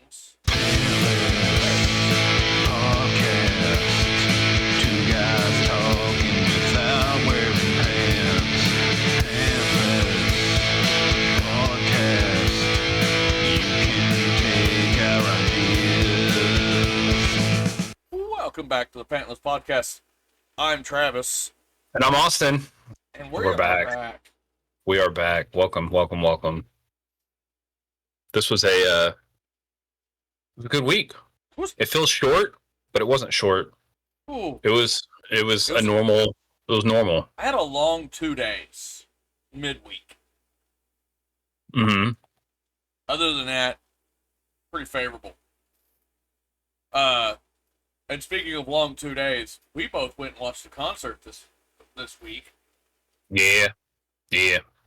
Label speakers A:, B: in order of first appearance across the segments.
A: songs. Welcome back to the Pantless podcast. I'm Travis.
B: And I'm Austin.
A: And
B: we're back. We are back. Welcome. This was a good week. It feels short, but it wasn't short.
A: Ooh.
B: It was normal. It was normal.
A: I had a long 2 days midweek.
B: Mm-hmm.
A: Other than that, pretty favorable. And speaking of long 2 days, we both went and watched the concert this week.
B: Yeah.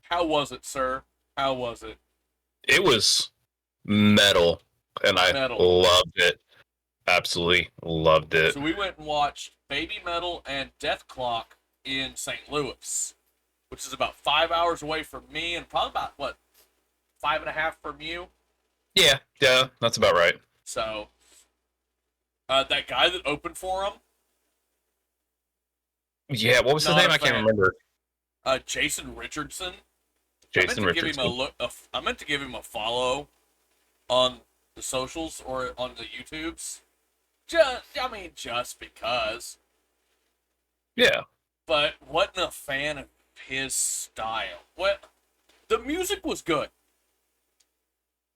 A: How was it, sir? How was it?
B: It was metal, and I loved it. Absolutely loved it.
A: So we went and watched Baby Metal and Death Clock in St. Louis, which is about 5 hours away from me, and probably about, 5.5 from you?
B: Yeah, that's about right.
A: So, that guy that opened for him?
B: Yeah, what was his name? I can't remember.
A: Jason Richardson.
B: I
A: meant to give him a follow on the socials or on the YouTubes. Just because.
B: Yeah.
A: But wasn't a fan of his style. The music was good.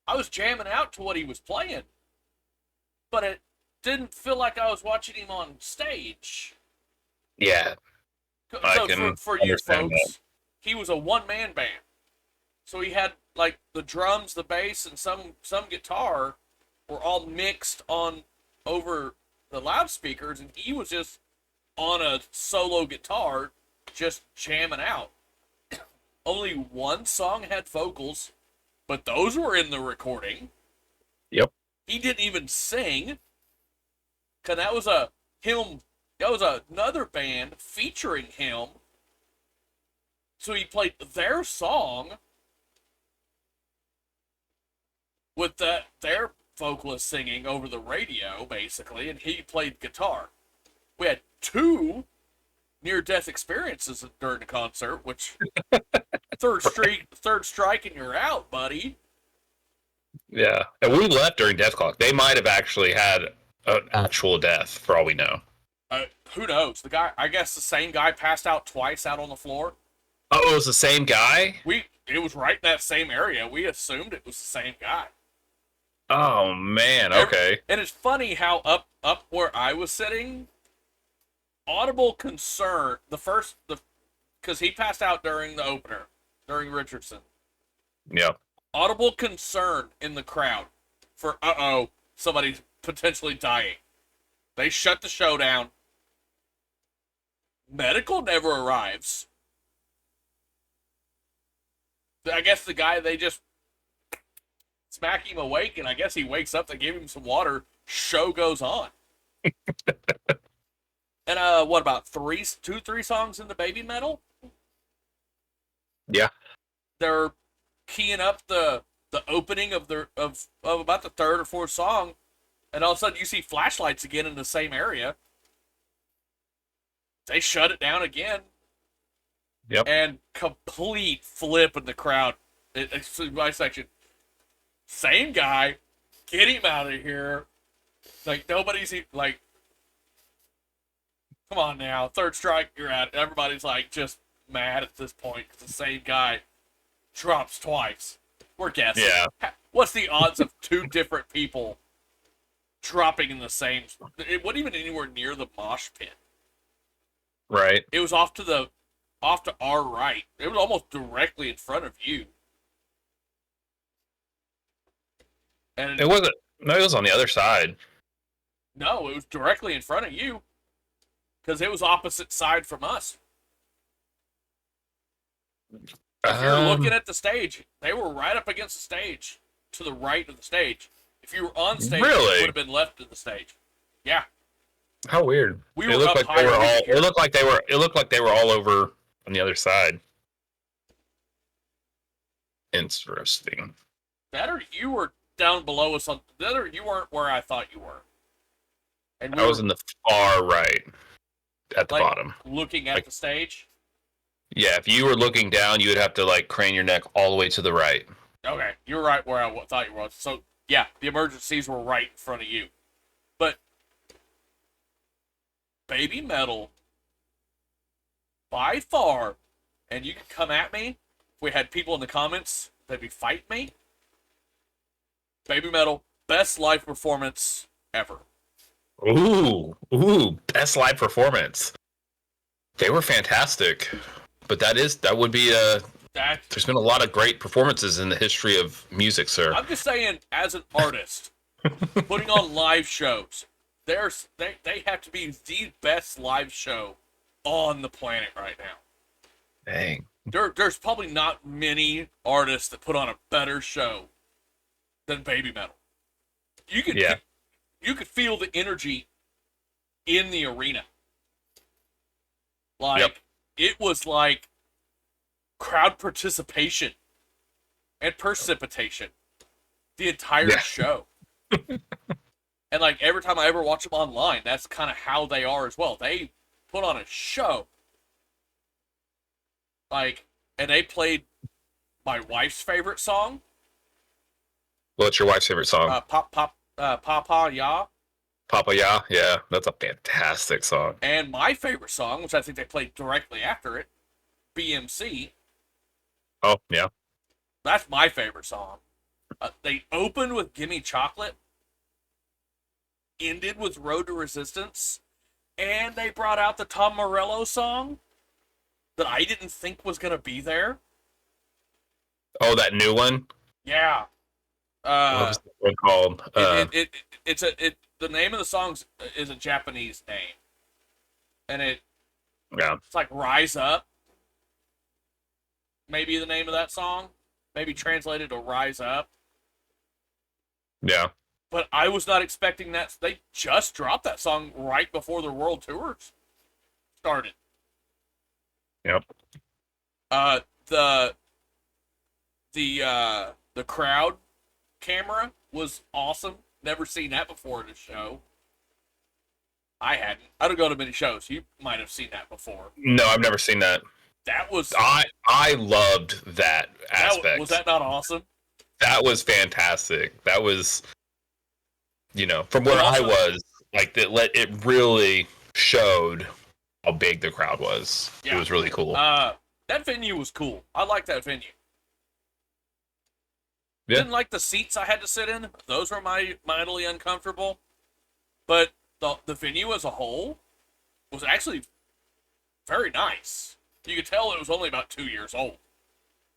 A: I was jamming out to what he was playing. But it didn't feel like I was watching him on stage.
B: Yeah.
A: So for you folks, he was a one-man band. So he had, the drums, the bass, and some guitar were all mixed on over the loudspeakers, and he was just on a solo guitar, just jamming out. Only one song had vocals, but those were in the recording.
B: Yep.
A: He didn't even sing, because that was another band featuring him. So he played their song with their vocalist singing over the radio, basically, and he played guitar. We had 2 near-death experiences during the concert, which third strike and you're out, buddy.
B: Yeah, and we left during Death Clock. They might have actually had an actual death, for all we know.
A: Who knows? I guess the same guy passed out twice out on the floor.
B: Oh, it was the same guy?
A: It was right in that same area. We assumed it was the same guy.
B: Oh, man, okay.
A: And it's funny how up where I was sitting, audible concern, because he passed out during the opener, during Richardson.
B: Yep.
A: Audible concern in the crowd for, somebody's potentially dying. They shut the show down. Medical never arrives. I guess the guy, they just smack him awake, and I guess he wakes up, they give him some water, show goes on. And what about 3 songs in the Baby Metal?
B: Yeah.
A: They're keying up the opening of about the 3rd or 4th song, and all of a sudden you see flashlights again in the same area. They shut it down again.
B: Yep.
A: And complete flip in the crowd. It's my section. Same guy. Get him out of here. Nobody's come on now. 3rd strike, you're out. Everybody's just mad at this point because the same guy drops twice. We're guessing.
B: Yeah.
A: What's the odds of 2 different people dropping in the same? It wasn't even anywhere near the mosh pit.
B: Right.
A: It was off to our right. It was almost directly in front of you. And
B: it wasn't. No, it was on the other side.
A: No, it was directly in front of you. Because it was opposite side from us. If you're looking at the stage, they were right up against the stage, to the right of the stage. If you were on stage,
B: really?
A: You would have been left of the stage. Yeah.
B: How weird.
A: We were up higher.
B: It looked like they were all over on the other side. Interesting.
A: That or you were down below us on the other. You weren't where I thought you were, and
B: I was in the far right at the
A: like
B: bottom,
A: looking at
B: like
A: the stage.
B: yeah. If you were looking down, you would have to like crane your neck all the way to the right.
A: Okay, you're right where I thought you were. So yeah, the emergencies were right in front of you, but Baby Metal by far, and you could come at me if we had people in the comments that'd be fight me. Baby Metal, best live performance ever.
B: Ooh, best live performance. They were fantastic, but that would be there's been a lot of great performances in the history of music, sir.
A: I'm just saying, as an artist, putting on live shows, they have to be the best live show on the planet right now.
B: Dang.
A: There's probably not many artists that put on a better show than Baby Metal. You could feel the energy in the arena. Like it was like crowd participation and precipitation the entire show. And like every time I ever watch them online, that's kind of how they are as well. They put on a show. Like, and they played my wife's favorite song.
B: What's your wife's favorite song?
A: Papa Ya.
B: Papa Ya, yeah, that's a fantastic song.
A: And my favorite song, which I think they played directly after it, BMC.
B: Oh, yeah.
A: That's my favorite song. They opened with Gimme Chocolate, ended with Road to Resistance, and they brought out the Tom Morello song that I didn't think was going to be there.
B: Oh, that new one?
A: Yeah.
B: What was the one called?
A: The name of the song is a Japanese name. And it's like Rise Up. Maybe the name of that song. Maybe translated to Rise Up.
B: Yeah.
A: But I was not expecting that. They just dropped that song right before their world tours started.
B: Yep.
A: The crowd camera was awesome. Never seen that before in a show. I hadn't. I don't go to many shows. You might have seen that before.
B: No, I've never seen that.
A: That was...
B: I loved that aspect.
A: Was that not awesome?
B: That was fantastic. That was, from where I was, like, it really showed how big the crowd was. Yeah. It was really cool.
A: That venue was cool. I like that venue. Yeah. Didn't like the seats I had to sit in. Those were mightily uncomfortable. But the venue as a whole was actually very nice. You could tell it was only about 2 years old.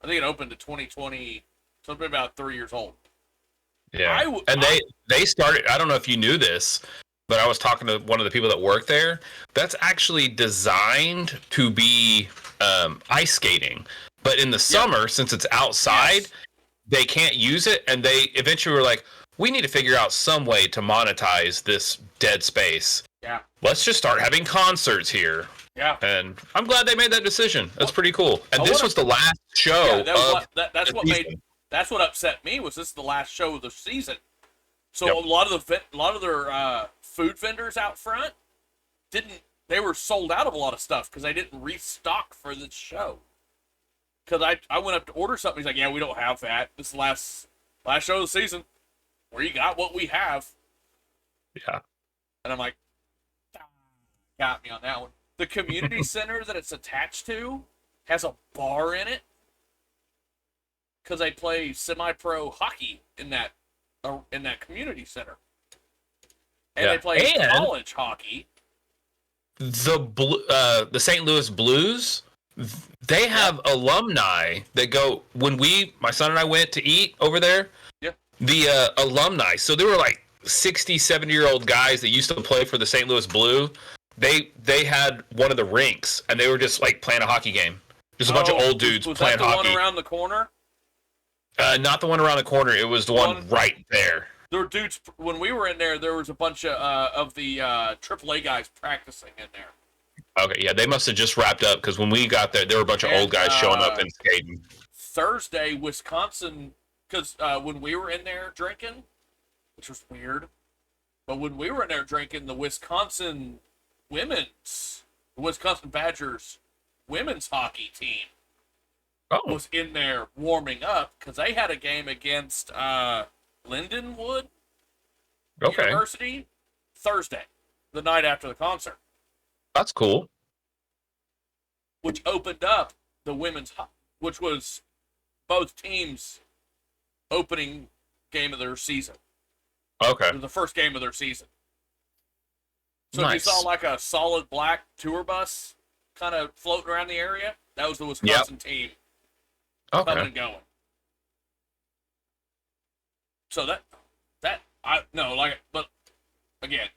A: I think it opened in 2020, so it's been about 3 years old.
B: Yeah, they started, I don't know if you knew this, but I was talking to one of the people that work there. That's actually designed to be ice skating. But in the summer, since it's outside, they can't use it. And they eventually were like, we need to figure out some way to monetize this dead space.
A: Yeah.
B: Let's just start having concerts here. Yeah. And I'm glad they made that decision. That's pretty cool. And this was the last show.
A: That's what upset me, was this is the last show of the season. So a lot of their food vendors out front they were sold out of a lot of stuff because they didn't restock for this show. Because I went up to order something, he's like, yeah, we don't have that. This is the last show of the season. We got what we have.
B: Yeah.
A: And I'm like, got me on that one. The community center that it's attached to has a bar in it because they play semi-pro hockey in that community center, and they play college hockey.
B: The St. Louis Blues, they have alumni that go when my son and I went to eat over there.
A: Yeah,
B: the alumni. So they were like 60, 70-year-old guys that used to play for the St. Louis Blue. They had one of the rinks, and they were just like playing a hockey game. Just a bunch of old dudes playing hockey. Was that
A: the one around the corner?
B: Not the one around the corner. It was the one right there.
A: There were dudes, when we were in there, there was a bunch of the AAA guys practicing in there.
B: Okay, yeah, they must have just wrapped up, because when we got there were a bunch of old guys showing up and skating.
A: Thursday, Wisconsin because when we were in there drinking, which was weird, but when we were in there drinking, the Wisconsin Badgers women's hockey team was in there warming up because they had a game against Lindenwood University Thursday, the night after the concert.
B: That's cool.
A: Which opened up the which was both teams' opening game of their season.
B: Okay.
A: It was the first game of their season. So if you saw like a solid black tour bus kind of floating around the area, that was the Wisconsin team coming and going. So but again,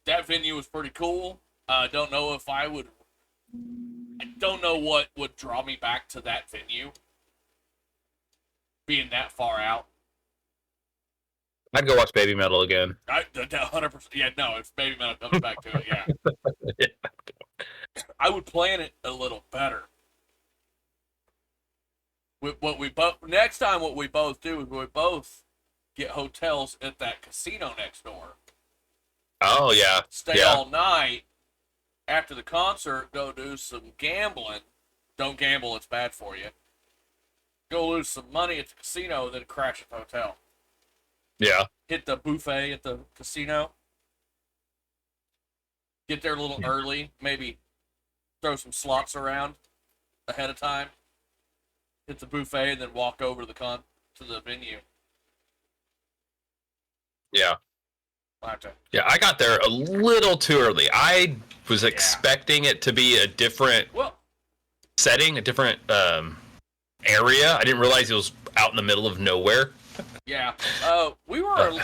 A: that venue was pretty cool. Don't know if I don't know what would draw me back to that venue, being that far out.
B: I'd go watch Baby Metal again.
A: 100%. Yeah, no, if Baby Metal comes back to it, yeah. Yeah. I would plan it a little better. Next time, what we both do is we both get hotels at that casino next door.
B: Oh yeah.
A: Stay all night. After the concert, go do some gambling. Don't gamble; it's bad for you. Go lose some money at the casino, then crash at the hotel.
B: Yeah.
A: Hit the buffet at the casino. Get there a little early. Maybe throw some slots around ahead of time. Hit the buffet and then walk over to the venue.
B: Yeah. Yeah, I got there a little too early. I was expecting it to be a different setting, a different area. I didn't realize it was out in the middle of nowhere.
A: Yeah. We were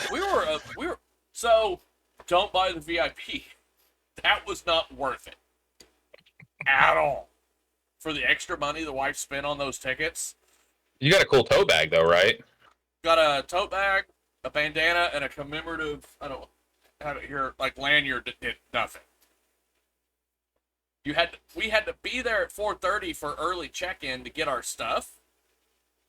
A: so don't buy the VIP. That was not worth it at all. For the extra money the wife spent on those tickets.
B: You got a cool tote bag though, right?
A: Got a tote bag, a bandana, and a commemorative, I don't have it here, like lanyard that did nothing. We had to be there at 4:30 for early check-in to get our stuff.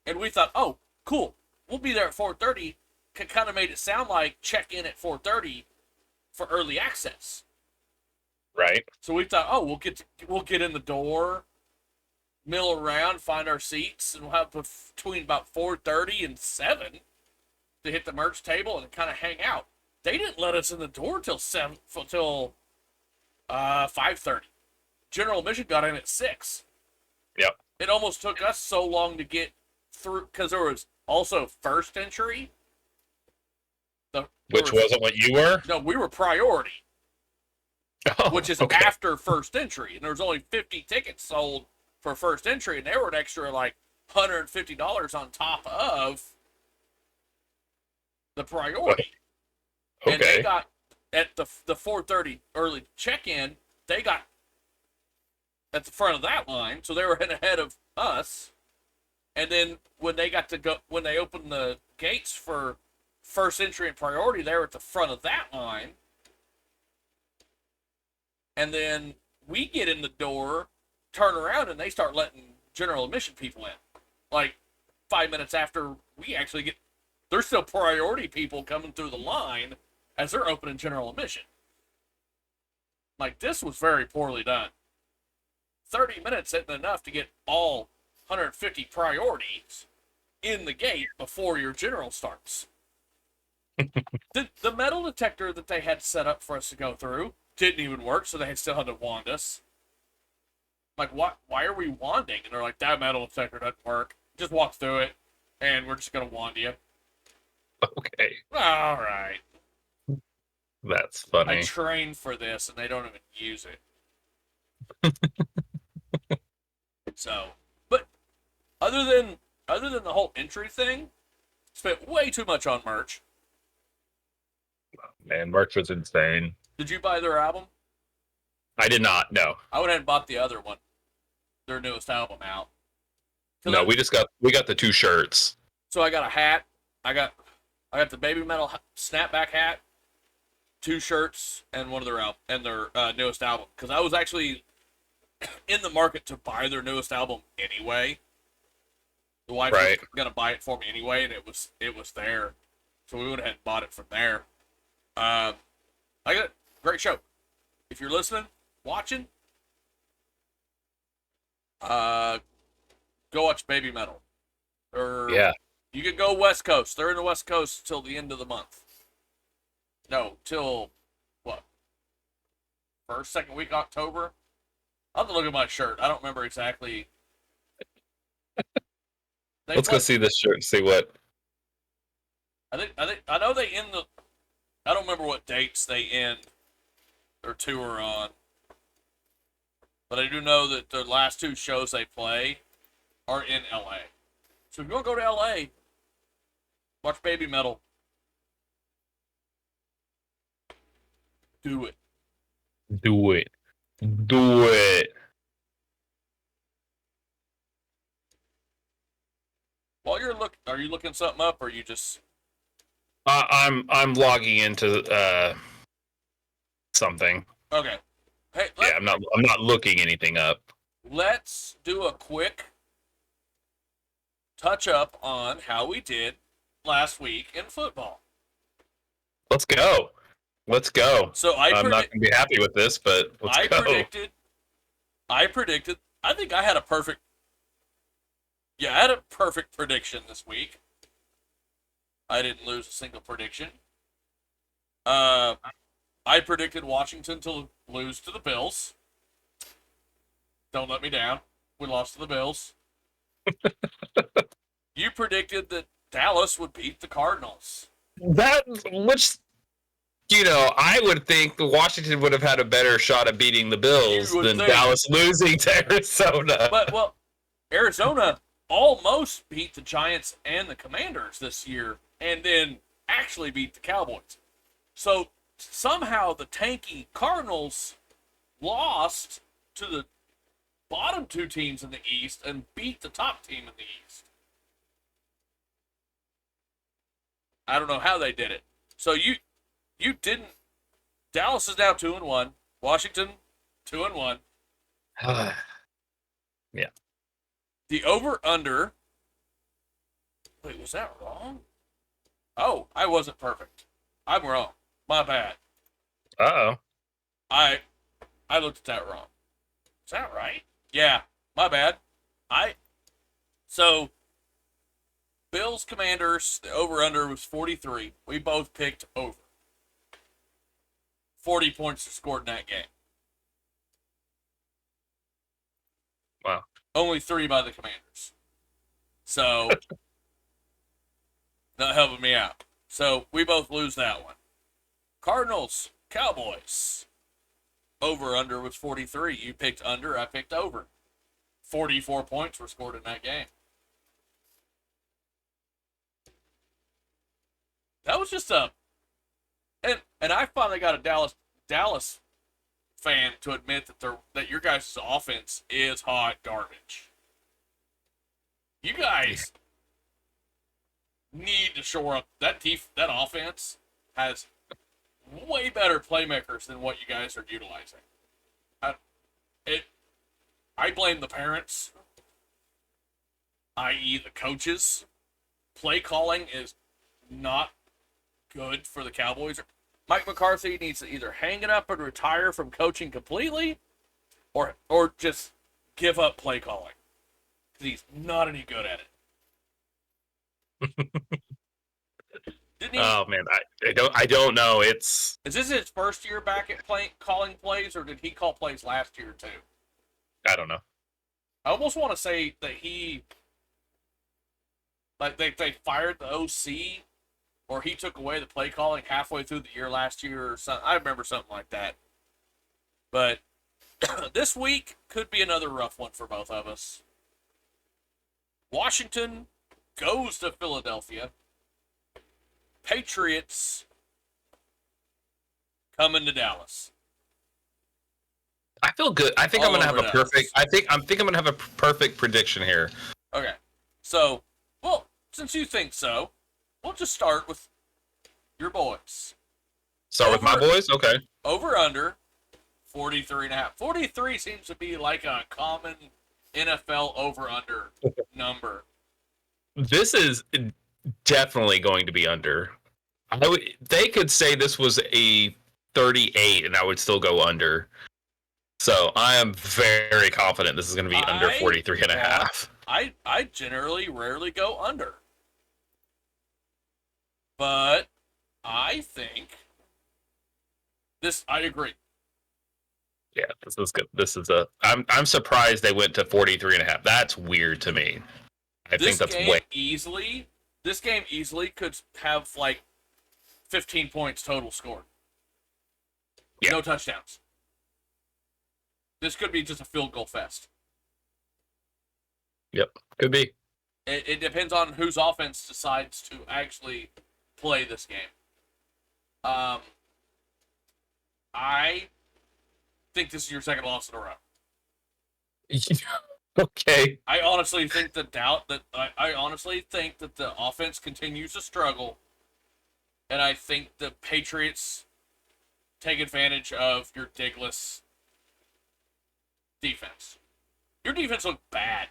A: And we thought, oh, cool. We'll be there at 4:30. Kind of made it sound like check-in at 4:30 for early access.
B: Right.
A: So we thought, oh, we'll get in the door, mill around, find our seats, and we'll have between about 4:30 and 7 to hit the merch table and kind of hang out. They didn't let us in the door till 5:30. General admission got in at 6.
B: Yep.
A: It almost took us so long to get through because there was also first entry.
B: Which wasn't what you were?
A: No, we were priority.
B: Oh,
A: which is after first entry. And there was only 50 tickets sold for first entry, and they were an extra like $150 on top of the priority.
B: Okay.
A: And they got at the 4:30 early check-in, they got at the front of that line, so they were ahead of us. And then when they opened the gates for first entry and priority, they were at the front of that line. And then we get in the door, turn around, and they start letting general admission people in. Like 5 minutes after we actually get, there's still priority people coming through the line as they're opening general admission. Like, this was very poorly done. 30 minutes isn't enough to get all 150 priorities in the gate before your general starts. The metal detector that they had set up for us to go through didn't even work, so they still had to wand us. Like, why are we wanding? And they're like, that metal detector doesn't work. Just walk through it, and we're just going to wand you.
B: Okay.
A: All right.
B: That's funny.
A: I trained for this, and they don't even use it. So, but other than the whole entry thing, spent way too much on merch.
B: Man, merch was insane.
A: Did you buy their album?
B: I did not. No.
A: I would have bought the other one, their newest album out.
B: No, we got the 2 shirts.
A: So I got a hat. I got the Baby Metal snapback hat, 2 shirts, and one of their newest album. Because I was actually in the market to buy their newest album anyway. The wife was gonna buy it for me anyway, and it was there, so we went ahead and bought it from there. I got it. Great show. If you're listening, watching, go watch Baby Metal. Or you can go West Coast. They're in the West Coast till the end of the month. No, till what? First, second week October. I'll have to look at my shirt. I don't remember exactly.
B: Let's go see this shirt and see what.
A: I know they end the. I don't remember what dates they end their tour on, but I do know that the last 2 shows they play are in LA. So if you want to go to LA, watch Baby Metal. Do it.
B: Do it. Do it.
A: While are you looking something up, or are you just?
B: I'm logging into something.
A: Okay. Hey.
B: I'm not looking anything up.
A: Let's do a quick touch up on how we did last week in football.
B: Let's go.
A: So
B: I'm not going to be happy with this, but let's go.
A: I predicted. I think I had a perfect. Yeah, I had a perfect prediction this week. I didn't lose a single prediction. I predicted Washington to lose to the Bills. Don't let me down. We lost to the Bills. You predicted that Dallas would beat the Cardinals.
B: I would think Washington would have had a better shot at beating the Bills than Dallas losing to Arizona.
A: But Arizona almost beat the Giants and the Commanders this year, and then actually beat the Cowboys. So somehow the tanky Cardinals lost to the bottom 2 teams in the East and beat the top team in the East. I don't know how they did it. So you didn't. Dallas is now 2-1. Washington 2-1.
B: Yeah.
A: The over-under. Wait, was that wrong? Oh, I wasn't perfect. I'm wrong. My bad.
B: Uh-oh.
A: I looked at that wrong. Is that right? Yeah, my bad. So Bills Commanders, the over-under was 43. We both picked over. 40 points are scored in that game.
B: Wow.
A: Only 3 by the Commanders. So, not helping me out. So, we both lose that one. Cardinals, Cowboys. Over-under was 43. You picked under, I picked over. 44 points were scored in that game. That was just a... And I finally got a Dallas fan to admit that your guys' offense is hot garbage. You guys need to shore up that offense has way better playmakers than what you guys are utilizing. I blame the parents, i.e. the coaches. Play calling is not good for the Cowboys. Mike McCarthy needs to either hang it up and retire from coaching completely or just give up play calling. Because he's not any good at it.
B: Oh man, I don't know. Is
A: this his first year back at calling plays, or did he call plays last year too?
B: I don't know.
A: I almost want to say that they fired the OC, or he took away the play calling halfway through the year last year, or something. I remember something like that. But this week could be another rough one for both of us. Washington goes to Philadelphia. Patriots coming to Dallas.
B: I feel good. I think I'm gonna have a perfect. I think I'm gonna have a perfect prediction here.
A: Okay, so since you think so, we'll just start with your boys.
B: Start with my boys. Okay.
A: Over under 43.5. 43 seems to be like a common NFL over under number.
B: this is definitely going to be under. They could say this was a 38 and I would still go under. So I am very confident this is going to be under 43 and a half.
A: I generally rarely go under. But I think I agree.
B: Yeah, this is good. I'm surprised they went to 43 and a half. That's weird to me. I think that's way
A: easily. This game easily could have like 15 points total scored. Yeah. No touchdowns. This could be just a field goal fest.
B: Yep, could be.
A: It depends on whose offense decides to actually play this game. I think this is your second loss in a row.
B: Okay.
A: I honestly think the offense continues to struggle, and I think the Patriots take advantage of your Diggless defense. Your defense looked bad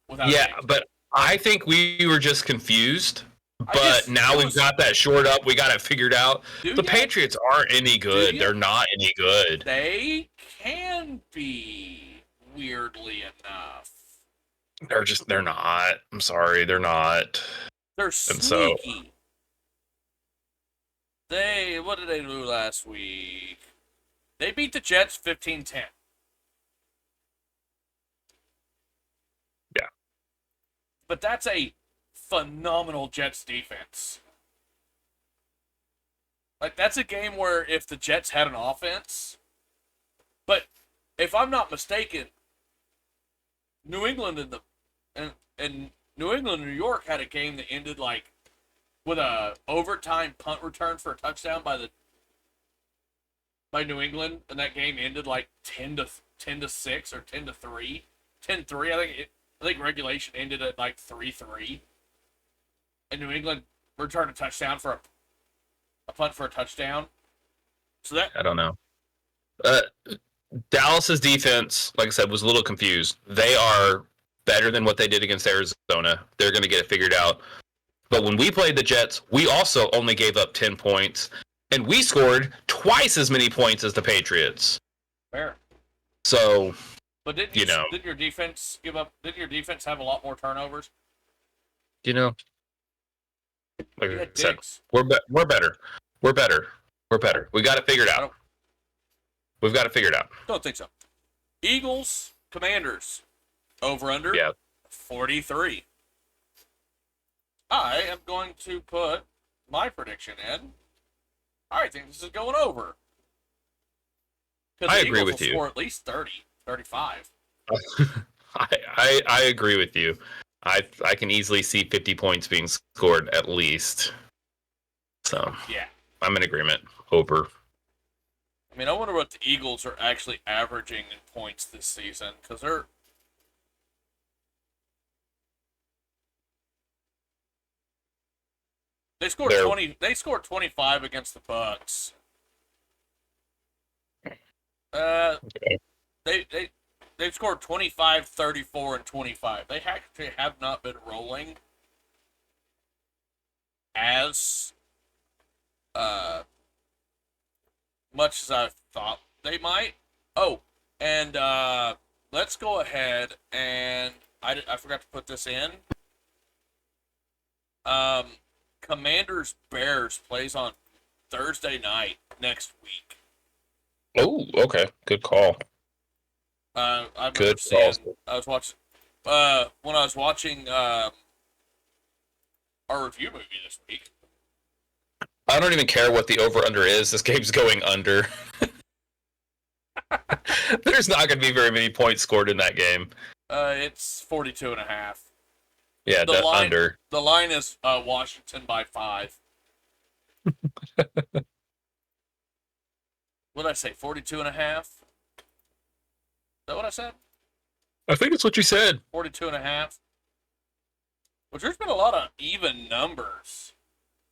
A: without
B: but I think we were just confused. But now we've got that shored up. We got it figured out. The Patriots aren't any good. They're not any good.
A: They can be, weirdly enough.
B: They're not. I'm sorry, they're not.
A: They're sneaky. What did they do last week? They beat the Jets 15-10.
B: Yeah.
A: But that's a phenomenal Jets defense. Like, that's a game where if the Jets had an offense, but if I'm not mistaken, New England and New England and New York had a game that ended like with a overtime punt return for a touchdown by New England, and that game ended like 10-6 or 10-3. 10-3, I think regulation ended at like 3-3. And New England returned a touchdown for a punt for a touchdown. So that
B: I don't know. Dallas's defense, like I said, was a little confused. They are better than what they did against Arizona. They're going to get it figured out. But when we played the Jets, we also only gave up 10 points, and we scored twice as many points as the Patriots.
A: Fair.
B: So,
A: but didn't your defense give up? Didn't your defense have a lot more turnovers?
B: Like I said, we're better. We're better. We got it figured out. We've got it figured out.
A: Don't think so. Eagles, Commanders, over under 43. I am going to put my prediction in. I think this is going over.
B: I agree with you.
A: Score at least 30, 35.
B: I agree with you. I can easily see 50 points being scored at least. So
A: yeah,
B: I'm in agreement. Over.
A: I mean, I wonder what the Eagles are actually averaging in points this season, because they scored 20. They scored 25 against the Bucks.
B: Okay.
A: They've scored 25, 34, and 25. They actually have not been rolling as much as I thought they might. Oh, and let's go ahead and I forgot to put this in. Commanders Bears plays on Thursday night next week.
B: Oh, okay. Good call.
A: Good call. I was watching when I was watching our review movie this week.
B: I don't even care what the over-under is. This game's going under. There's not going to be very many points scored in that game.
A: It's 42.5.
B: Yeah, under.
A: The line is Washington by 5. What did I say? 42.5? Is that what I said?
B: I think it's what you said.
A: 42.5. Which there's been a lot of even numbers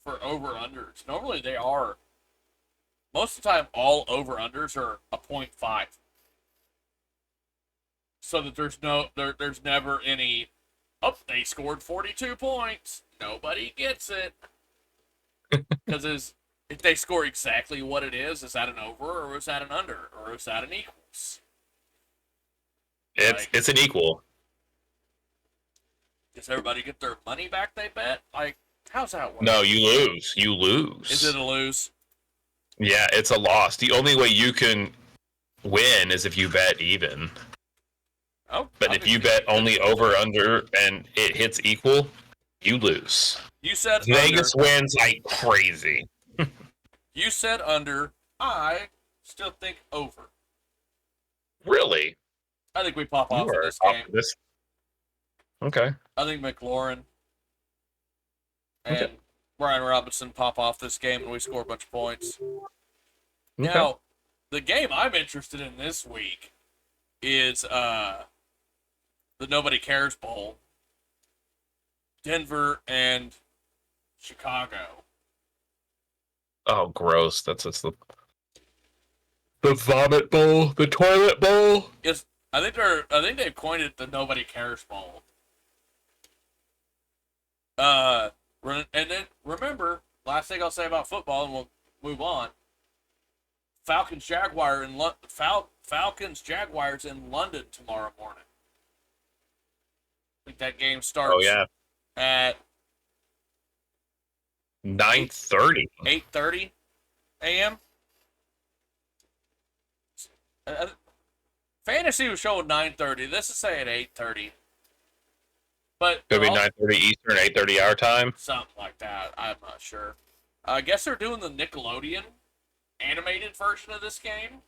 A: for over-unders. Normally they are, most of the time, all over-unders are a 0.5. So that there's never any Oh, they scored 42 points. Nobody gets it. Because if they score exactly what it is that an over, or is that an under, or is that an equals?
B: It's an equal.
A: Does everybody get their money back they bet? Like, how's that work?
B: No, you lose. You lose.
A: Is it a lose?
B: Yeah, it's a loss. The only way you can win is if you bet even.
A: Oh,
B: but if you bet only over under and it hits equal, you lose.
A: You said
B: Vegas
A: under.
B: wins like crazy.
A: You said under. I still think over.
B: Really?
A: I think we pop off in this game.
B: Okay.
A: I think McLaurin and Brian Robinson pop off this game and we score a bunch of points. Okay. Now, the game I'm interested in this week is the Nobody Cares Bowl. Denver and Chicago.
B: Oh, gross. That's the vomit bowl, the toilet bowl.
A: Yes, I think they've coined it the Nobody Cares Bowl. And then remember, last thing I'll say about football, and we'll move on. Falcons Jaguars in London tomorrow morning. I think that game starts at
B: 9:30.
A: 8:30 a.m. Fantasy was showing 9:30. This is saying 8:30. But
B: could be 9:30 Eastern, 8:30 our time.
A: Something like that. I'm not sure. I guess they're doing the Nickelodeon animated version of this game.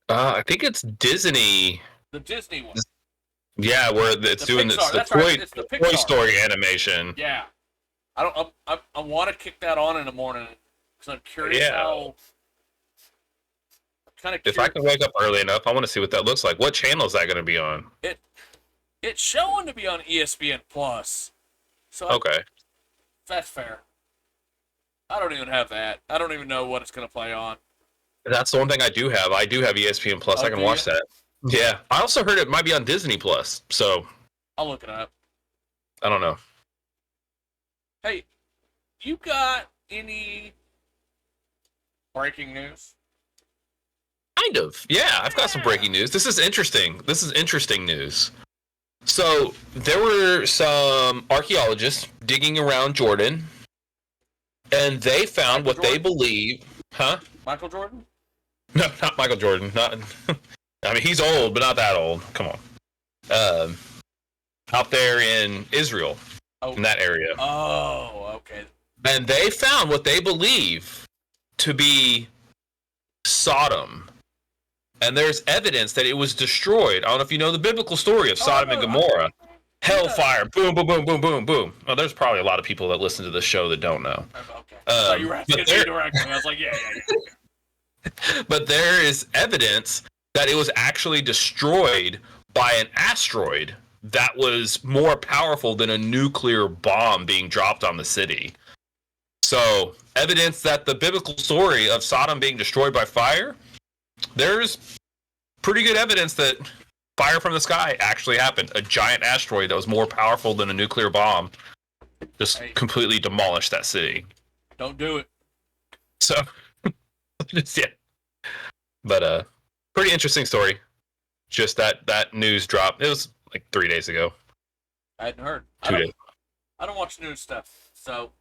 B: I think it's Disney.
A: The Disney one.
B: Yeah, where it's doing this, the Toy Story animation.
A: Yeah, I want to kick that on in the morning because I'm curious how. Kind of.
B: If I can wake up early enough, I want to see what that looks like. What channel is that going to be on?
A: It's showing to be on ESPN Plus. So
B: okay,
A: that's fair. I don't even have that. I don't even know what it's going to play on.
B: That's the one thing I do have. I do have ESPN Plus. I can watch that. Yeah. I also heard it might be on Disney Plus. So
A: I'll look it up.
B: I don't know.
A: Hey, you got any breaking news?
B: Kind of. Yeah, I've got some breaking news. This is interesting. This is interesting news. So there were some archaeologists digging around Jordan, and they found what they believe. Huh?
A: Michael Jordan?
B: No, not Michael Jordan. Not. I mean, he's old, but not that old. Come on. Out there in Israel, in that area.
A: Oh, okay.
B: And they found what they believe to be Sodom. And there's evidence that it was destroyed. I don't know if you know the biblical story of Sodom and Gomorrah. Hellfire, boom, boom, boom, boom, boom, boom. Well, there's probably a lot of people that listen to this show that don't know.
A: Okay. You were asking me directly. I was like, yeah.
B: But there is evidence that it was actually destroyed by an asteroid that was more powerful than a nuclear bomb being dropped on the city. So, evidence that the biblical story of Sodom being destroyed by fire, there's pretty good evidence that fire from the sky actually happened. A giant asteroid that was more powerful than a nuclear bomb just completely demolished that city.
A: Don't do it.
B: So, yeah. But, pretty interesting story. Just that news dropped. It was like 3 days ago.
A: I hadn't heard.
B: 2 days.
A: I don't watch news stuff, so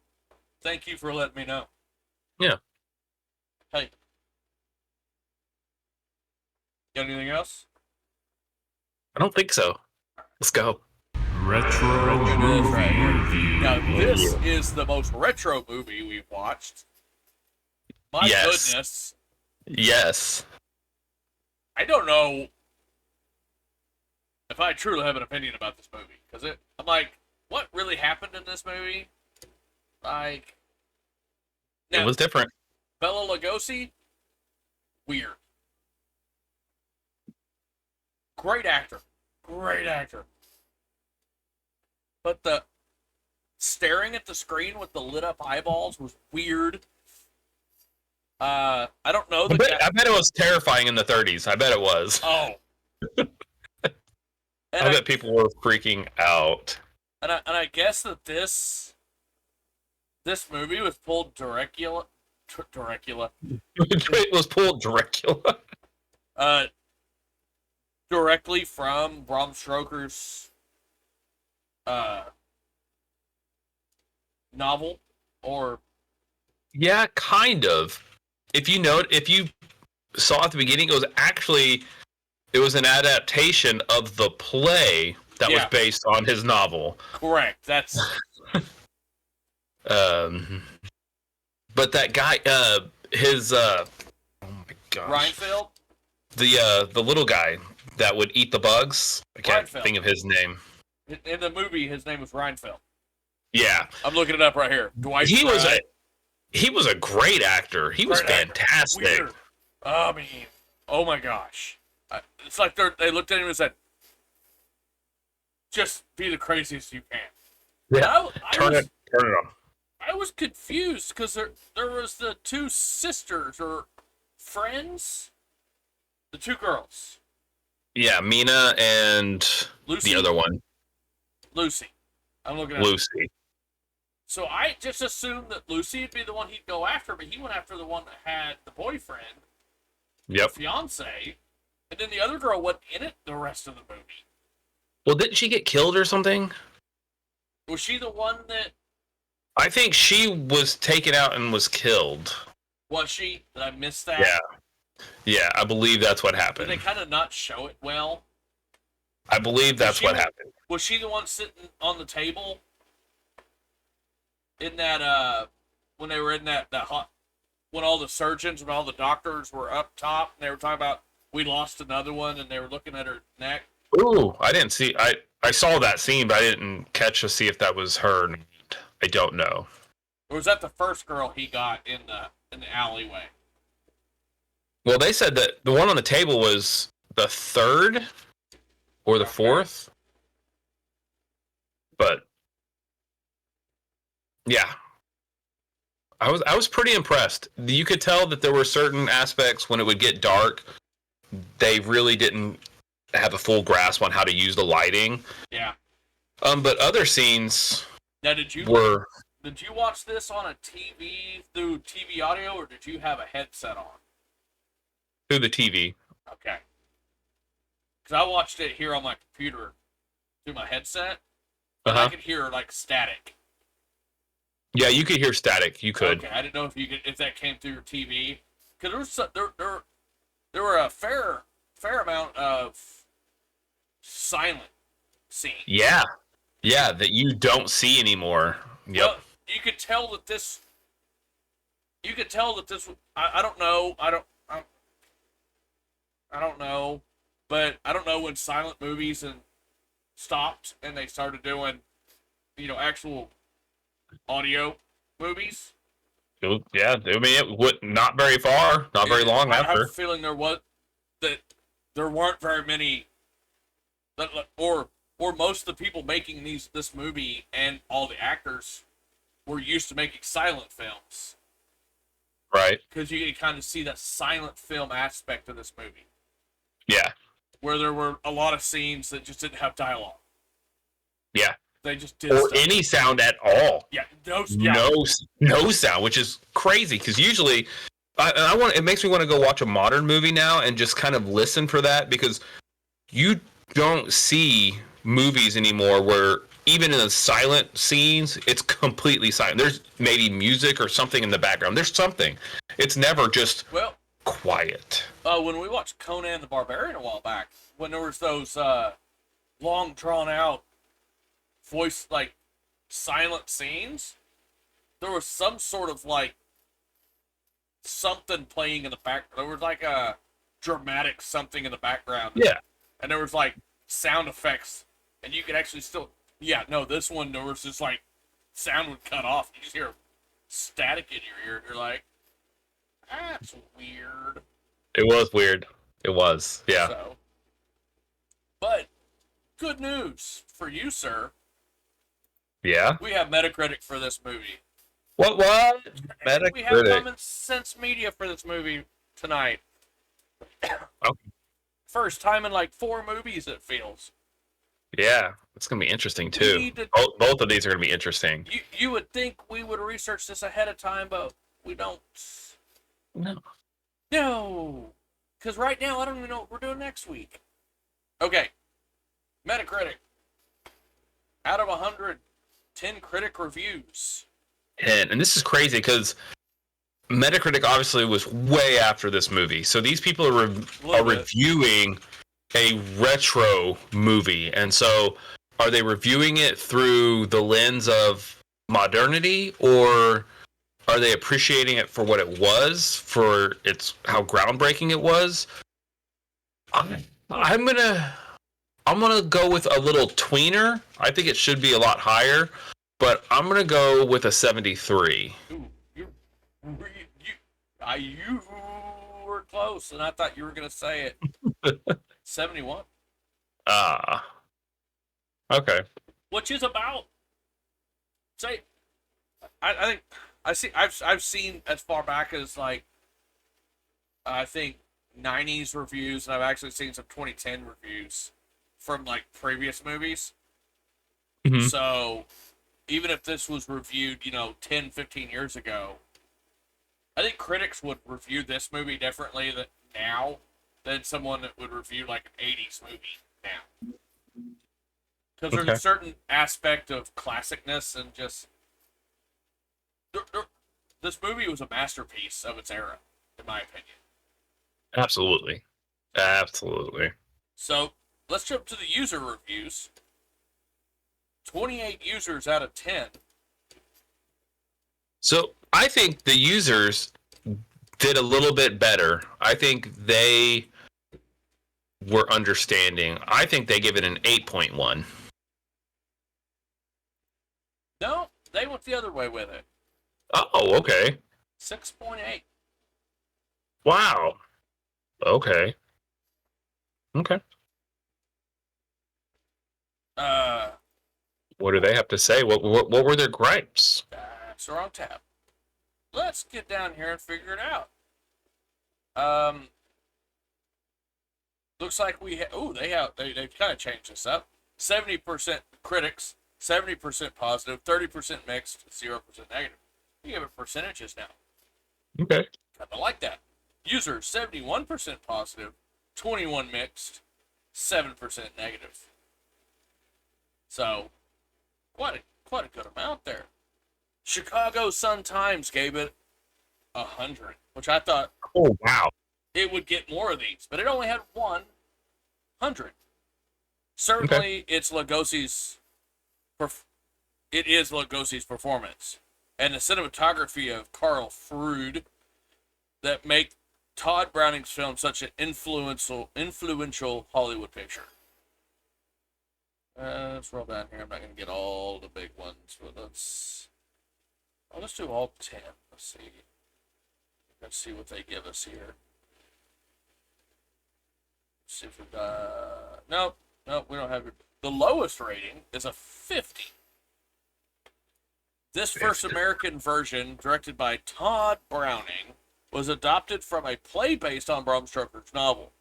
A: thank you for letting me know.
B: Yeah.
A: Hey. Got anything else?
B: I don't think so. Let's go.
C: Retro movie review.
A: Now, this is the most retro movie we've watched. My goodness.
B: Yes.
A: I don't know if I truly have an opinion about this movie. Because I'm like, what really happened in this movie? Like,
B: it was different.
A: Bela Lugosi, weird. Great actor. But the staring at the screen with the lit up eyeballs was weird. I don't know.
B: I bet it was terrifying in the 30s. I bet it was.
A: Oh.
B: I bet people were freaking out.
A: And I guess that this movie was pulled Dracula.
B: It was pulled Dracula.
A: Directly from Bram Stoker's novel, or
B: yeah, kind of. If you saw at the beginning, it was an adaptation of the play that was based on his novel.
A: Correct. That's
B: but that guy, oh my gosh,
A: Reinfeld,
B: the little guy that would eat the bugs. I can't think of his name.
A: In the movie, his name was Reinfeld.
B: Yeah,
A: I'm looking it up right here. Dwight.
B: He was a great actor. He was fantastic.
A: Weird. I mean, oh my gosh, it's like they looked at him and said, "Just be the craziest you can."
B: Yeah, turn it on.
A: I was confused because there was the two sisters or friends, the two girls.
B: Yeah, Mina and
A: Lucy?
B: The other one.
A: Lucy. I'm looking at
B: Lucy.
A: So I just assumed that Lucy would be the one he'd go after, but he went after the one that had the boyfriend, the fiance, and then the other girl wasn't in it the rest of the movie.
B: Well, didn't she get killed or something?
A: Was she the one that...
B: I think she was taken out and was killed.
A: Was she? Did I miss that?
B: Yeah, I believe that's what happened.
A: Did they kind of not show it well?
B: I believe that's what happened.
A: Was she the one sitting on the table? In that, when they were in that hot... When all the surgeons and all the doctors were up top, and they were talking about, we lost another one, and they were looking at her neck.
B: Ooh, I didn't see... I saw that scene, but I didn't catch to see if that was her. I don't know.
A: Or was that the first girl he got in the alleyway?
B: Well, they said that the one on the table was the third or the fourth. But yeah, I was pretty impressed. You could tell that there were certain aspects when it would get dark, they really didn't have a full grasp on how to use the lighting.
A: Yeah.
B: But other scenes.
A: Now, did you watch this on a TV through TV audio, or did you have a headset on?
B: Through the TV.
A: Okay. Because I watched it here on my computer through my headset. And I could hear like static.
B: Yeah, you could hear static. You could.
A: Okay, I didn't know if that came through your TV. Because there were a fair amount of silent scenes.
B: Yeah, that you don't see anymore. Yep.
A: Well, you could tell that this. I don't know. I don't know, but I don't know when silent movies stopped and they started doing, actual audio movies.
B: Yeah, I mean, it would not very far, not very long after.
A: I have a feeling there weren't very many, or most of the people making this movie and all the actors were used to making silent films.
B: Right.
A: Because you can kind of see that silent film aspect of this movie.
B: Yeah.
A: Where there were a lot of scenes that just didn't have dialogue.
B: Yeah.
A: They just did
B: or any sound at all.
A: Yeah.
B: No sound, which is crazy because usually it makes me want to go watch a modern movie now and just kind of listen for that, because you don't see movies anymore where even in the silent scenes, it's completely silent. There's maybe music or something in the background. There's something. It's never just quiet.
A: When we watched Conan the Barbarian a while back, when there was those long drawn out voice, like silent scenes, there was some sort of like something playing in the background. There was like a dramatic something in the background.
B: Yeah.
A: And there was like sound effects, and you could actually still... Yeah, no, this one, there was just like, sound would cut off. You just hear static in your ear, and you're like, that's weird.
B: It was weird. It was, yeah.
A: So, but, good news for you, sir.
B: Yeah?
A: We have Metacritic for this movie.
B: What? Metacritic?
A: We have Common Sense Media for this movie tonight.
B: Okay.
A: First time in like 4 movies, it feels.
B: Yeah, it's gonna be interesting too. Both of these are gonna be interesting.
A: You would think we would research this ahead of time, but we don't.
B: No.
A: No, because right now I don't even know what we're doing next week. Okay, Metacritic. Out of 100, 10 critic reviews.
B: And this is crazy because Metacritic obviously was way after this movie, so these people are reviewing a retro movie, and so are they reviewing it through the lens of modernity, or are they appreciating it for what it was, for its how groundbreaking it was? I'm gonna go with a little tweener. I think it should be a lot higher, but I'm gonna go with a 73.
A: Ooh, you were close, and I thought you were gonna say it. 71.
B: Ah. Okay.
A: Which is about, say, I think I've seen as far back as like I think 90s reviews, and I've actually seen some 2010 reviews from like previous movies. Mm-hmm. So even if this was reviewed, 10, 15 years ago, I think critics would review this movie differently now than someone that would review like an 80s movie now. Because there's a certain aspect of classicness and just... This movie was a masterpiece of its era, in my opinion.
B: Absolutely. Absolutely.
A: So, let's jump to the user reviews. 28 users out of 10.
B: So, I think the users did a little bit better. I think they were understanding. I think they give it an 8.1.
A: No, they went the other way with it.
B: Oh, okay.
A: 6.8.
B: Wow. Okay. Okay. What do they have to say? What were their gripes?
A: That's the wrong tab. Let's get down here and figure it out. Looks like we they've kind of changed this up. 70% critics, 70% positive, 30% mixed, 0% negative. You give it percentages now.
B: Okay.
A: Kind of like that. Users 71% positive, 21 mixed, 7% negative. So, quite a good amount there. Chicago Sun-Times gave it 100, which I thought,
B: oh wow,
A: it would get more of these, but it only had 100. Certainly, it's Lugosi's. It is Lugosi's performance and the cinematography of Carl Frood that make Todd Browning's film such an influential Hollywood picture. Let's roll down here. I'm not going to get all the big ones, but let's do all 10. Let's see what they give us here. Let's see if we got... Nope, we don't have it. The lowest rating is a 50. This first American version, directed by Todd Browning, was adopted from a play based on Bram Stoker's novel,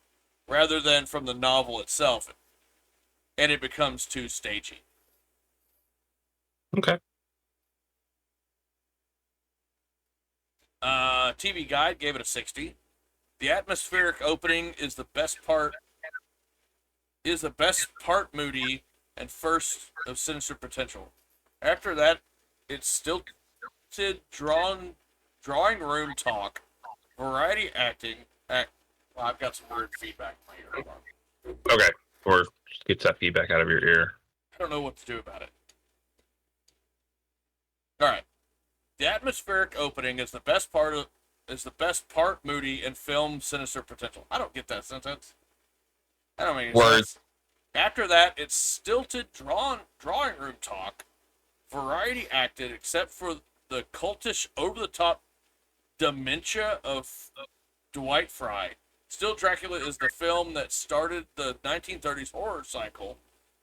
A: rather than from the novel itself, and it becomes too stagey.
B: Okay.
A: TV Guide gave it a 60. The atmospheric opening is the best part moody and first of sinister potential. After that, it's stilted drawing room talk, variety acting. Well, I've got some weird feedback in my ear.
B: Okay, or get that feedback out of your ear.
A: I don't know what to do about it. All right, the atmospheric opening is the best part moody and film sinister potential. I don't get that sentence. I don't make any sense. After that, it's stilted drawing room talk, variety acted, except for the cultish, over-the-top dementia of Dwight Fry. Still, Dracula is the film that started the 1930s horror cycle,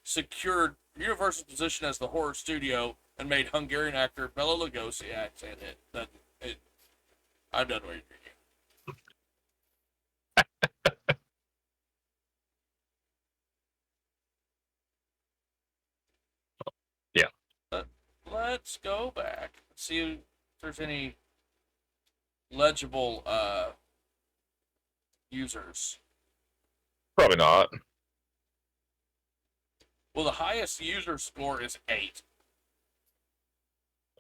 A: secured Universal's position as the horror studio, and made Hungarian actor Bela Lugosi act in it. I'm done reading. let's go back and see if there's any legible users.
B: Probably not.
A: Well, the highest user score is 8.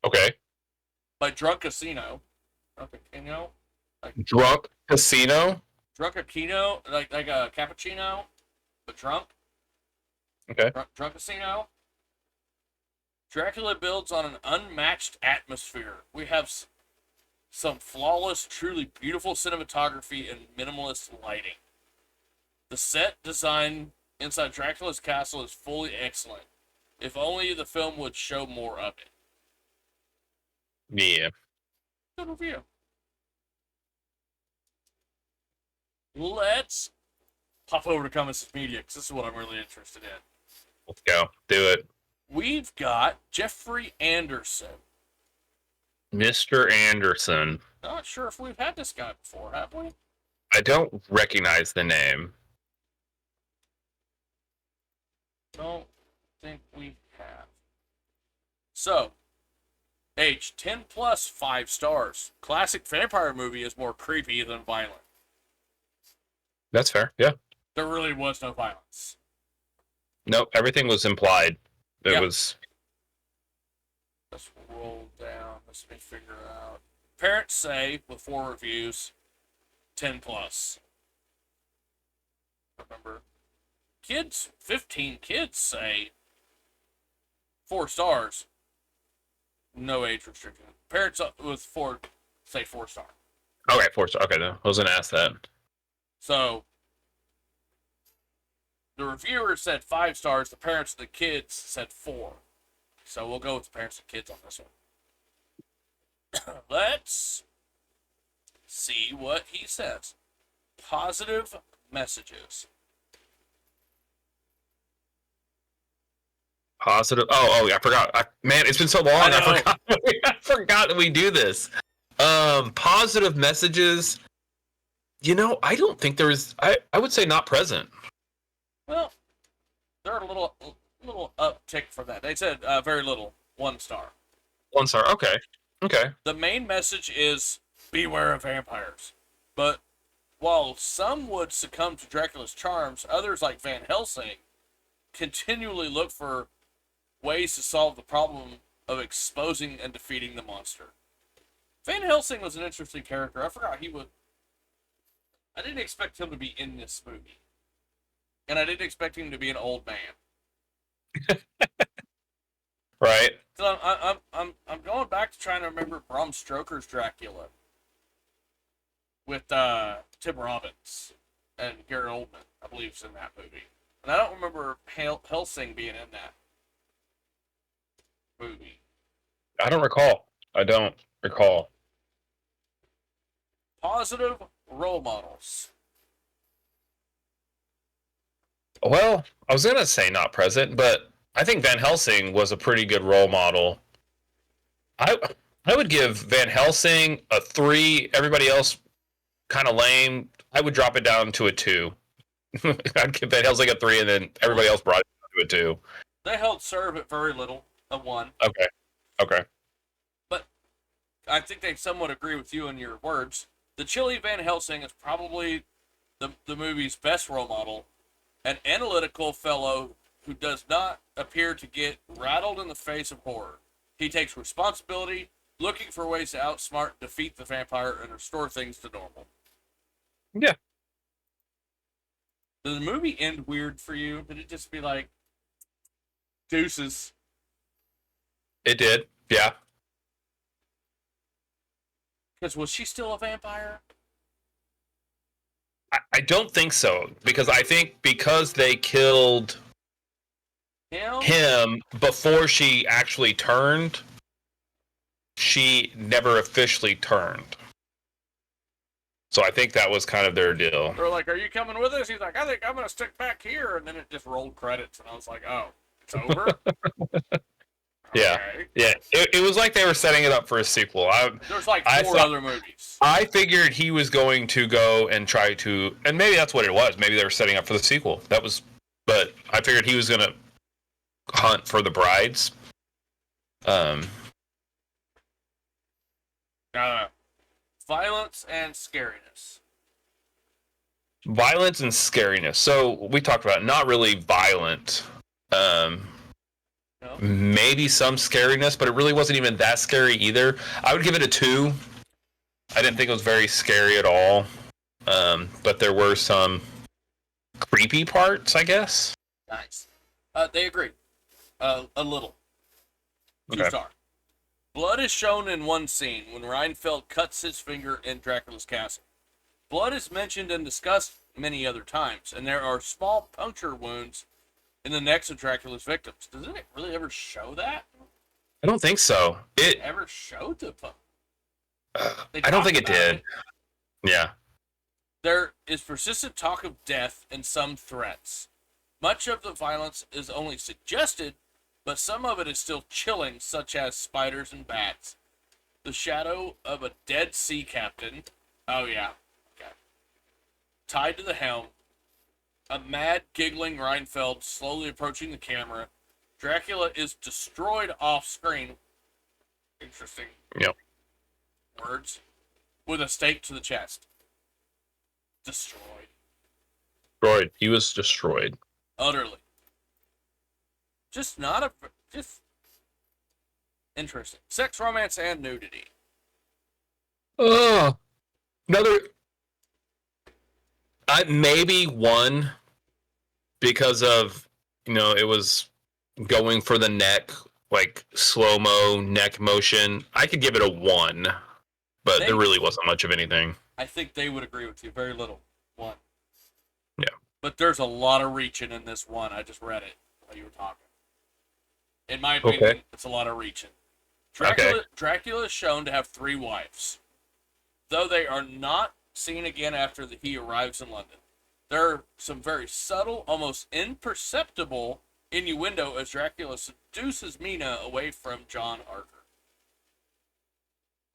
B: Okay.
A: By Drunk Casino. Drunk Casino?
B: Drunk Casino?
A: Drunk Casino, like a cappuccino, but drunk.
B: Okay.
A: Drunk Casino. Dracula builds on an unmatched atmosphere. We have some flawless, truly beautiful cinematography and minimalist lighting. The set design inside Dracula's castle is fully excellent. If only the film would show more of it.
B: Yeah.
A: Good review. Let's pop over to Comments Media, because this is what I'm really interested in.
B: Let's go. Do it.
A: We've got Jeffrey Anderson.
B: Mr. Anderson.
A: Not sure if we've had this guy before, have we?
B: I don't recognize the name.
A: Don't think we have. So, age 10 plus, 5 stars. Classic vampire movie is more creepy than violent.
B: That's fair, yeah.
A: There really was no violence.
B: Nope, everything was implied. It was...
A: Let's roll down. Let me figure out. Parents say, with 4 reviews, 10 plus. Remember, 15 kids say 4 stars. No age restriction. Parents with 4 say 4 star.
B: Okay, 4 star. Okay, no, I was gonna ask that.
A: So the reviewer said 5 stars. The parents of the kids said 4. So we'll go with the parents and kids on this one. Let's see what he says. Positive messages.
B: Positive. Oh, I forgot. Man, it's been so long. I forgot that we do this. Positive messages. You know, I don't think there is. I would say not present.
A: Well, they're a little uptick for that. They said very little. 1 star.
B: 1 star. Okay. Okay.
A: The main message is beware of vampires. But while some would succumb to Dracula's charms, others, like Van Helsing, continually look for ways to solve the problem of exposing and defeating the monster. Van Helsing was an interesting character. I forgot he would. I didn't expect him to be in this movie, and I didn't expect him to be an old man.
B: Right.
A: So I'm going back to trying to remember Bram Stoker's Dracula with Tim Robbins and Gary Oldman, I believe, is in that movie, and I don't remember Helsing being in that movie.
B: I don't recall.
A: Positive role models.
B: Well, I was gonna say not present, but I think Van Helsing was a pretty good role model. I would give Van Helsing a 3. Everybody else kind of lame. I would drop it down to a 2. I'd give Van Helsing a 3, and then everybody else brought it down to a 2.
A: They held serve at very little, a 1.
B: Okay.
A: But I think they somewhat agree with you in your words. The Chili Van Helsing is probably the movie's best role model, an analytical fellow who does not appear to get rattled in the face of horror. He takes responsibility, looking for ways to outsmart, defeat the vampire, and restore things to normal.
B: Yeah.
A: Did the movie end weird for you? Did it just be like, deuces?
B: It did, yeah.
A: Because was she still a vampire?
B: I don't think so, because I think because they killed him before she actually turned, she never officially turned. So I think that was kind of their deal.
A: They're like, "Are you coming with us?" He's like, "I think I'm going to stick back here." And then it just rolled credits, and I was like, "Oh, it's over?"
B: Yeah.
A: Okay.
B: Yeah. It was like they were setting it up for a sequel.
A: There's like 4 other movies.
B: I figured he was going to go and try to, and maybe that's what it was. Maybe they were setting up for the sequel. But I figured he was going to hunt for the brides.
A: Violence and scariness.
B: Violence and scariness. So we talked about not really violent. No? Maybe some scariness, but it really wasn't even that scary either. I would give it a 2. I didn't think it was very scary at all. But there were some creepy parts, I guess.
A: Nice. They agree. A little. 2
B: Okay.
A: star. Blood is shown in one scene when Reinfeld cuts his finger in Dracula's castle. Blood is mentioned and discussed many other times, and there are small puncture wounds in the necks of Dracula's victims. Doesn't it really ever show that?
B: I don't think so. It
A: ever showed the
B: I don't think it did. Yeah.
A: There is persistent talk of death and some threats. Much of the violence is only suggested, but some of it is still chilling, such as spiders and bats. The shadow of a dead sea captain. Oh, yeah. Okay. Tied to the helm. A mad, giggling Reinfeld slowly approaching the camera. Dracula is destroyed off screen. Interesting.
B: Yep.
A: Words. With a stake to the chest. Destroyed.
B: Destroyed. He was destroyed.
A: Utterly. Just interesting. Sex, romance, and nudity.
B: Oh, another. Maybe 1 because of it was going for the neck, like slow-mo neck motion. I could give it a 1, but there really wasn't much of anything.
A: I think they would agree with you. Very little. 1.
B: Yeah.
A: But there's a lot of reaching in this one. I just read it while you were talking. In my opinion, It's a lot of reaching. Dracula is shown to have 3 wives. Though they are not seen again after he arrives in London. There are some very subtle, almost imperceptible innuendo as Dracula seduces Mina away from John Arthur.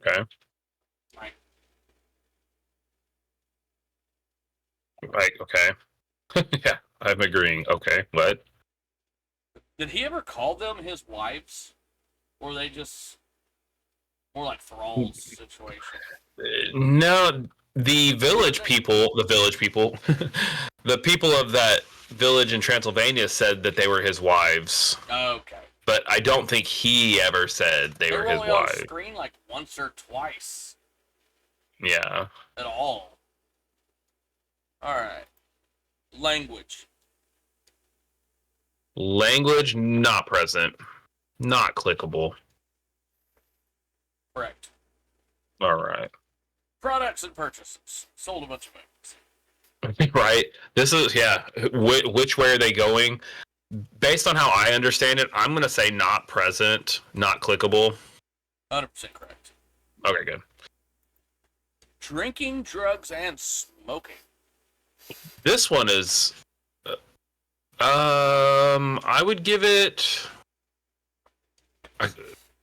B: Okay. Okay. Yeah, I'm agreeing. Okay, what?
A: Did he ever call them his wives? Or were they just more like thralls situation?
B: No, the village people, the people of that village in Transylvania said that they were his wives.
A: Okay.
B: But I don't think he ever said they were his wives.
A: On screen like once or twice.
B: Yeah.
A: At all. Alright. Language.
B: Language not present. Not clickable.
A: Correct.
B: Alright.
A: Products and purchases. Sold a bunch of movies.
B: Right. This is, yeah. Which way are they going? Based on how I understand it, I'm going to say not present, not clickable.
A: 100% correct.
B: Okay, good.
A: Drinking, drugs, and smoking.
B: This one is... I would give it... I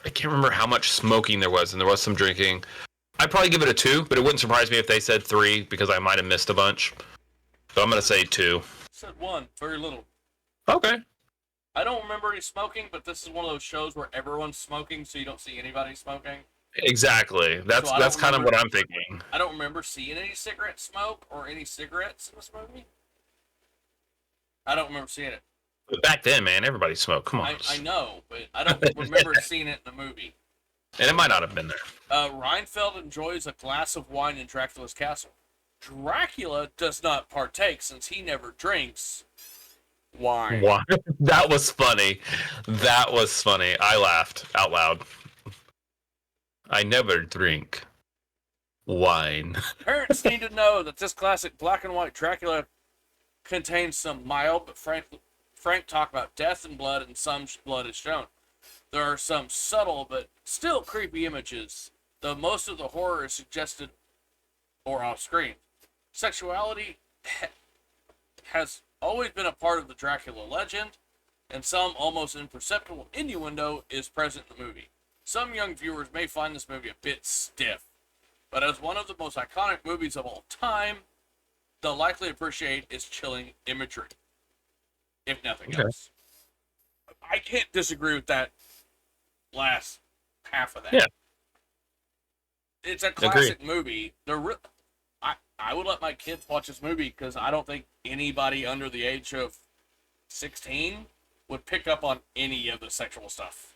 B: can't remember how much smoking there was, and there was some drinking. I'd probably give it a 2, but it wouldn't surprise me if they said 3, because I might have missed a bunch. So I'm going to say 2.
A: Said 1. Very little.
B: Okay.
A: I don't remember any smoking, but this is one of those shows where everyone's smoking, so you don't see anybody smoking.
B: Exactly. That's kind of what I'm thinking.
A: I don't remember seeing any cigarette smoke or any cigarettes in this movie. I don't remember seeing it.
B: But back then, man, everybody smoked. Come on.
A: I know, but I don't remember seeing it in the movie.
B: And it might not have been there.
A: Reinfeld enjoys a glass of wine in Dracula's castle. Dracula does not partake since he never drinks wine.
B: That was funny. That was funny. I laughed out loud. I never drink wine.
A: Parents need to know that this classic black and white Dracula contains some mild but frank talk about death and blood, and some blood is shown. There are some subtle but still creepy images, though most of the horror is suggested or off screen. Sexuality has always been a part of the Dracula legend, and some almost imperceptible innuendo is present in the movie. Some young viewers may find this movie a bit stiff, but as one of the most iconic movies of all time, they'll likely appreciate its chilling imagery, if nothing else. I can't disagree with that last half of that.
B: Yeah.
A: it's a classic movie. I would let my kids watch this movie because I don't think anybody under the age of 16 would pick up on any of the sexual stuff.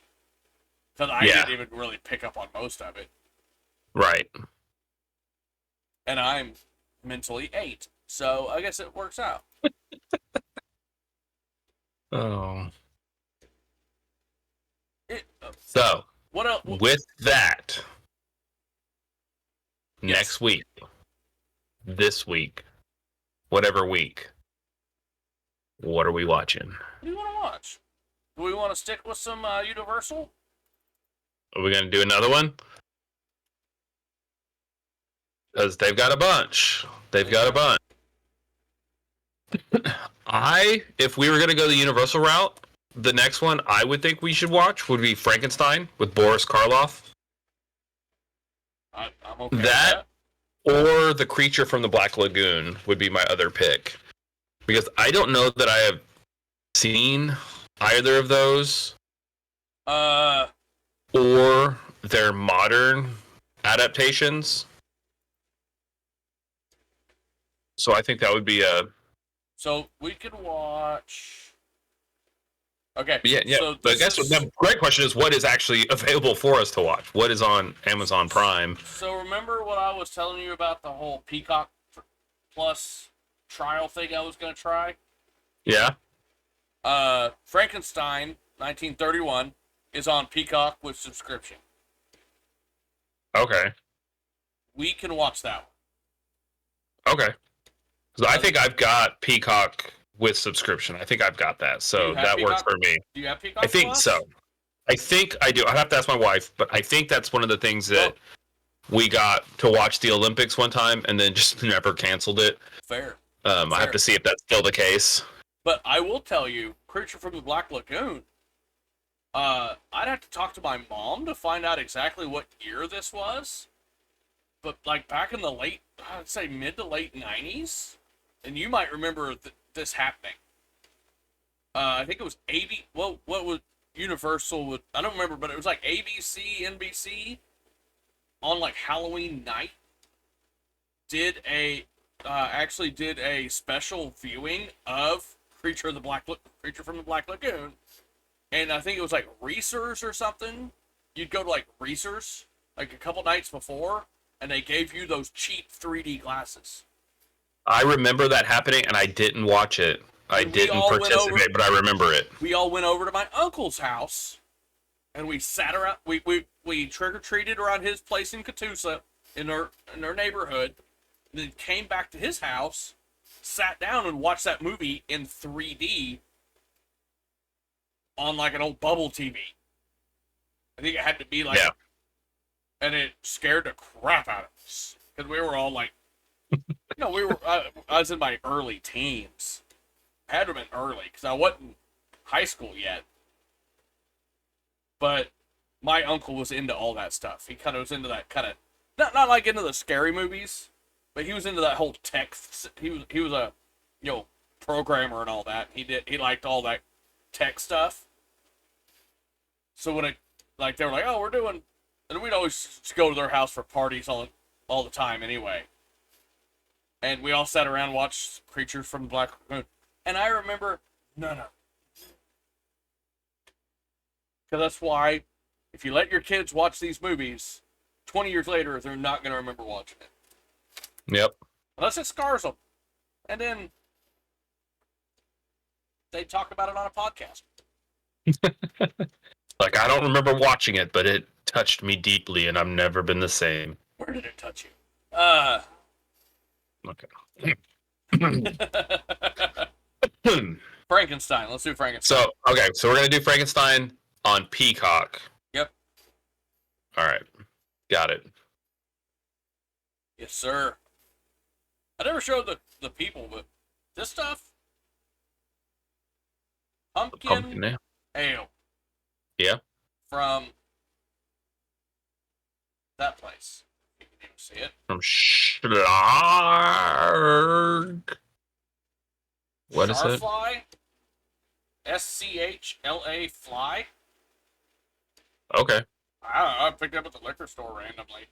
A: Because I didn't even really pick up on most of it.
B: Right.
A: And I'm mentally 8, so I guess it works out.
B: Oh. So,
A: what else?
B: With that, next week, this week, whatever week, what are we watching?
A: What do you want to watch? Do we want to stick with some Universal?
B: Are we going to do another one? Because they've got a bunch. They've got a bunch. If we were going to go the Universal route, the next one I would think we should watch would be Frankenstein with Boris Karloff.
A: I'm okay with that.
B: Or The Creature from the Black Lagoon would be my other pick. Because I don't know that I have seen either of those. Or their modern adaptations. So I think that would be a...
A: So we could watch... Okay.
B: Yeah.
A: So
B: but I guess the great question is, what is actually available for us to watch? What is on Amazon Prime?
A: So remember what I was telling you about the whole Peacock Plus trial thing I was going to try?
B: Yeah.
A: Frankenstein, 1931, is on Peacock with subscription.
B: Okay.
A: We can watch that
B: one. Okay. Because I think I've got Peacock with subscription. I think I've got that, so that works for me.
A: Do you have Peacock?
B: I think
A: Plus?
B: so. I think I do. I'd have to ask my wife, but I think that's one of the things that we got to watch the Olympics one time and then just never canceled it.
A: Fair.
B: I have to see if that's still the case.
A: But I will tell you, Creature from the Black Lagoon, I'd have to talk to my mom to find out exactly what year this was. But like back in the I'd say mid to late 90s, and you might remember this happening. I think it was what was Universal? I don't remember, but it was like ABC, NBC on like Halloween night actually did a special viewing of Creature from the Black Lagoon, and I think it was like Reese's or something. You'd go to like Reese's like a couple nights before, and they gave you those cheap 3D glasses.
B: I remember that happening, and I didn't watch it. I didn't participate, but I remember it.
A: We all went over to my uncle's house, and we sat around. We trick-or-treated around his place in Catoosa, in our neighborhood, and then came back to his house, sat down, and watched that movie in 3D on like an old bubble TV. I think it had to be like... Yeah. And it scared the crap out of us. Because we were all like... I was in my early teens. I had to have been early, because I wasn't in high school yet. But my uncle was into all that stuff. He kind of was into that kind of... Not like into the scary movies, but he was into that whole tech... He was a, programmer and all that. He liked all that tech stuff. So when they were like, oh, we're doing... And we'd always just go to their house for parties all the time anyway. And we all sat around and watched Creatures from the Black Lagoon. And I remember, no. Because that's why, if you let your kids watch these movies, 20 years later, they're not going to remember watching it.
B: Yep.
A: Unless it scars them. And then they talk about it on a podcast.
B: Like, I don't remember watching it, but it touched me deeply, and I've never been the same.
A: Where did it touch you?
B: Okay.
A: Frankenstein. Let's do Frankenstein.
B: So we're going to do Frankenstein on Peacock.
A: Yep.
B: All right. Got it.
A: Yes, sir. I never showed the people, but this stuff... Pumpkin ale.
B: Yeah.
A: From that place. You can even see it.
B: From Schlarg. What is it?
A: Starfly. SCHLA Fly.
B: Okay.
A: I don't know. I picked it up at the liquor store randomly.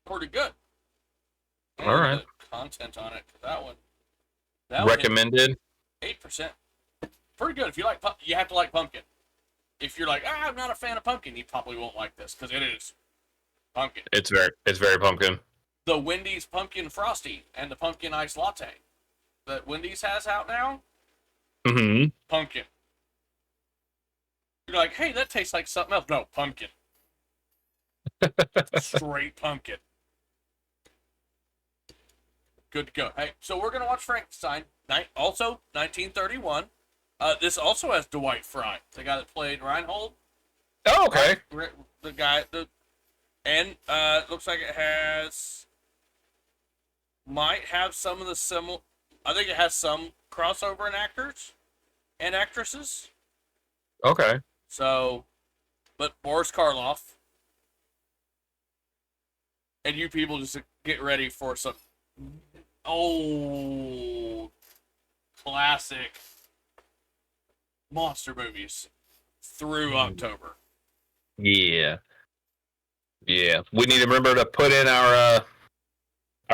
A: pretty good. And
B: all right.
A: The content on it, that one.
B: Recommended.
A: 8%. Pretty good. If you like, you have to like pumpkin. If you're like, I'm not a fan of pumpkin, you probably won't like this because it is pumpkin.
B: It's very pumpkin.
A: The Wendy's pumpkin frosty and the pumpkin ice latte that Wendy's has out now.
B: Mm-hmm.
A: Pumpkin. You're like, hey, that tastes like something else. No, pumpkin. Straight pumpkin. Good to go. Hey, so we're gonna watch Frankenstein. Also 1931. This also has Dwight Frye, the guy that played Reinhold.
B: Oh, okay.
A: The guy, and looks like it might have some of the similar. I think it has some crossover in actors and actresses.
B: Okay.
A: So, but Boris Karloff, and you people just get ready for some old classic monster movies through October.
B: Yeah. We need to remember to put in our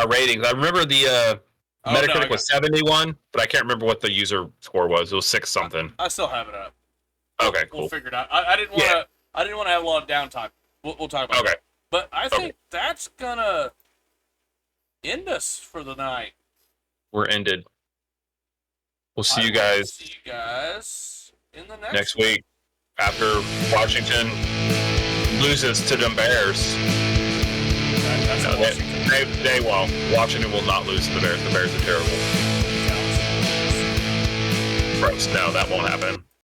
B: ratings. I remember the Metacritic was 71, but I can't remember what the user score was. It was 6 something.
A: I still have it up.
B: Okay, cool.
A: We'll figure it out. I didn't want to. I didn't want to have a lot of downtime. We'll talk about it. But I think that's gonna end us for the night.
B: We're ended. We'll see you guys.
A: See you guys in the
B: next week after Washington loses to them Bears. They won't. Washington will not lose to the Bears. The Bears are terrible. Gross. No, that won't happen.